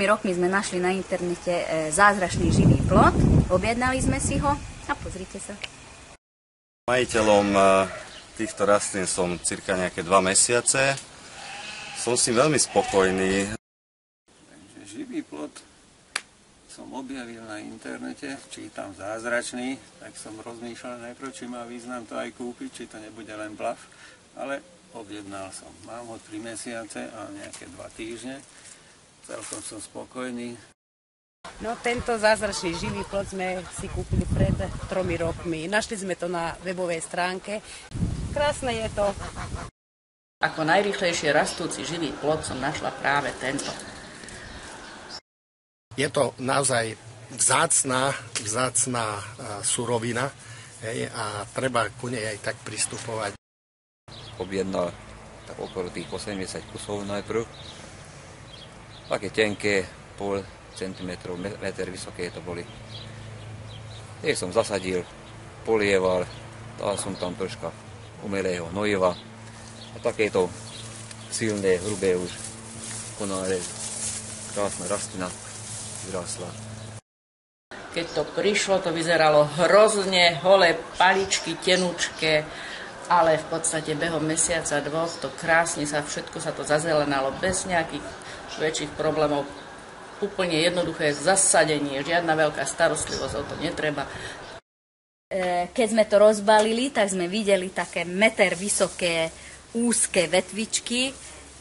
Rokmi sme našli na internete zázračný živý plod, objednali sme si ho a pozrite sa. Majiteľom týchto rastlín som cirka nejaké 2 mesiace. Som si veľmi spokojný. Takže živý plod som objavil na internete, čítam zázračný, tak som rozmýšľal najprv, či má význam to aj kúpiť, či to nebude len blaf, ale objednal som. Mám ho 3 mesiace a nejaké 2 týždne. Celkom som spokojný. No tento zázračný živý plod sme si kúpili pred 3 rokmi. Našli sme to na webovej stránke. Krásne je to. Ako najrýchlejšie rastúci živý plod som našla práve tento. Je to naozaj vzácna surovina, a treba ku nej aj tak pristupovať. Objednal tak okolo tých 80 kusov najprv. Také tenké, pol centimetrov, meter vysoké to boli. Tie som zasadil, polieval, dal som tam troška umelého hnojiva a takéto silné, hrubé už konáre, krásna rastlina vyrásla. Keď to prišlo, to vyzeralo hrozne, holé paličky, tenučké, ale v podstate behom mesiaca, 2 to krásne všetko sa to zazelenalo bez nejakých väčších problémov. Úplne jednoduché zasadenie, žiadna veľká starostlivosť, o to netreba. Keď sme to rozbalili, tak sme videli také meter vysoké úzke vetvičky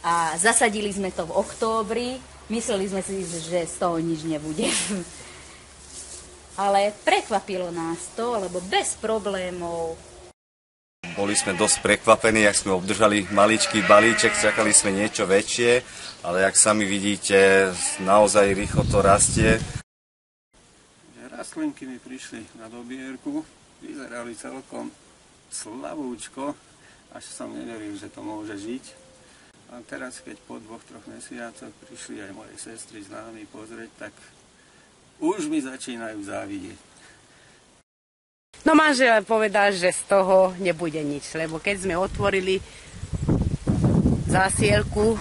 a zasadili sme to v októbri. Mysleli sme si, že z toho nič nebude. Ale prekvapilo nás to, lebo bez problémov. Boli sme dosť prekvapení, ak sme obdržali maličký balíček, čakali sme niečo väčšie, ale jak sami vidíte, naozaj rýchlo to rastie. Rastlinky mi prišli na dobierku, vyzerali celkom slabúčko, až som neveril, že to môže žiť. A teraz, keď po 2-3 mesiacoch prišli aj moje sestry známi pozrieť, tak už mi začínajú závidieť. No manžel povedal, že z toho nebude nič, lebo keď sme otvorili zásielku,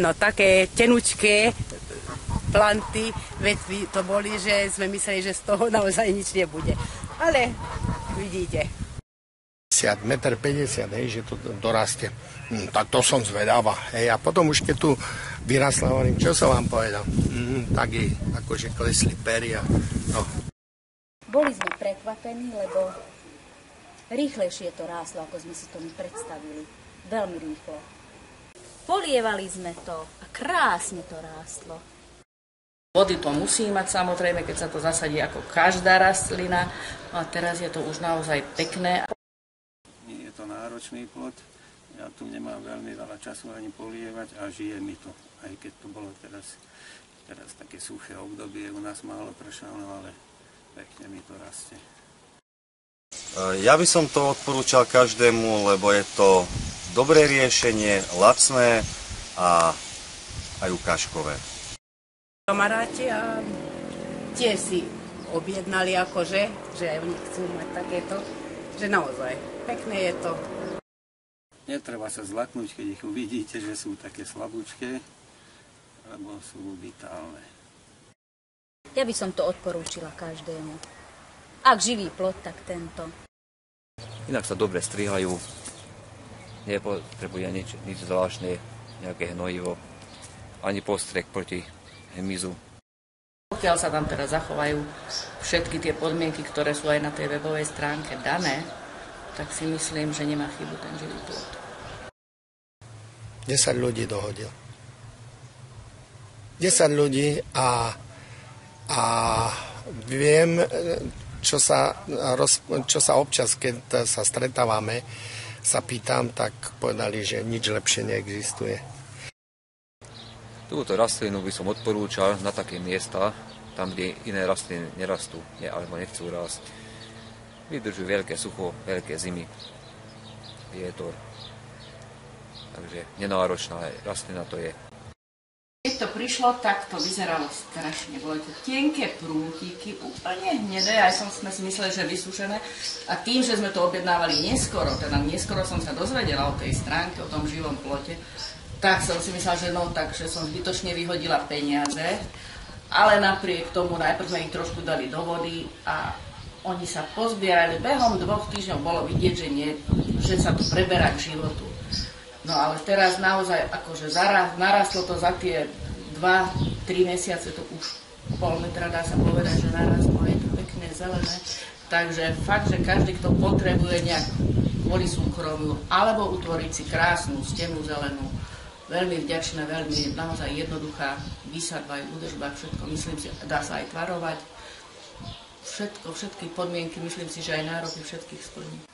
no také tenučké planty, vetvy to boli, že sme mysleli, že z toho naozaj nič nebude. Ale vidíte. 50 m, že to dorastie. Tak to som zvedáva. A potom už keď tu vyrastla, hovorím, čo som vám povedal? Tak jej akože klesli peria. No. Boli sme prekvapení, lebo rýchlejšie to ráslo, ako sme si to predstavili. Veľmi rýchlo. Polievali sme to a krásne to rástlo. Vody to musí mať samozrejme, keď sa to zasadí ako každá rastlina. A teraz je to už naozaj pekné. Nie je to náročný plod. Ja tu nemám veľmi veľa času ani polievať a žije mi to. Aj keď to bolo teraz také suché obdobie, u nás málo pršalo, ale pekne mi to rastie. Ja by som to odporúčal každému, lebo je to dobré riešenie, lacné a aj ukážkové. Kamaráti a tiež si objednali akože, že aj oni chcú mať takéto, že naozaj pekné je to. Netreba sa zlaknúť, keď ich uvidíte, že sú také slabúčké, lebo sú vitálne. Ja by som to odporúčila každému. Ak živý plod, tak tento. Inak sa dobre strihajú, nepotrebuje nič zvláštne, nejaké hnojivo, ani postrek proti hmyzu. Pokiaľ sa tam teraz zachovajú všetky tie podmienky, ktoré sú aj na tej webovej stránke dané, tak si myslím, že nemá chybu ten živý plod. 10 ľudí dohodil. 10 ľudí a viem, čo sa občas, keď sa stretávame, sa pýtam, tak povedali, že nič lepšie neexistuje. Túto rastlinu by som odporúčal na také miesta, tam, kde iné rastliny nerastú, alebo nechcú rásť. Vydržujú veľké sucho, veľké zimy, vietor. Takže nenáročná rastlina to je. Keď to prišlo, tak to vyzeralo strašne. Boli to tenké prútiky, úplne hnedé, aj sme si mysleli, že vysušené. A tým, že sme to objednávali neskoro, teda neskoro som sa dozvedela o tej stránke, o tom živom plote, tak som si myslela, že no, takže som zbytočne vyhodila peniaze. Ale napriek tomu najprv sme ich trošku dali do vody a oni sa pozbierali. Behom 2 týždňov bolo vidieť, že sa to preberá k životu. No ale teraz naozaj akože narastlo to za tie 2-3 mesiace, to už pol metra dá sa povedať, že narastlo, je to pekné, zelené. Takže fakt, že každý, kto potrebuje nejak kvôli súkromiu alebo utvoriť si krásnu stenu zelenú, veľmi vďačná, veľmi naozaj jednoduchá výsadba aj údržba, všetko, myslím si, dá sa aj tvarovať. Všetky podmienky, myslím si, že aj nároky všetkých splní.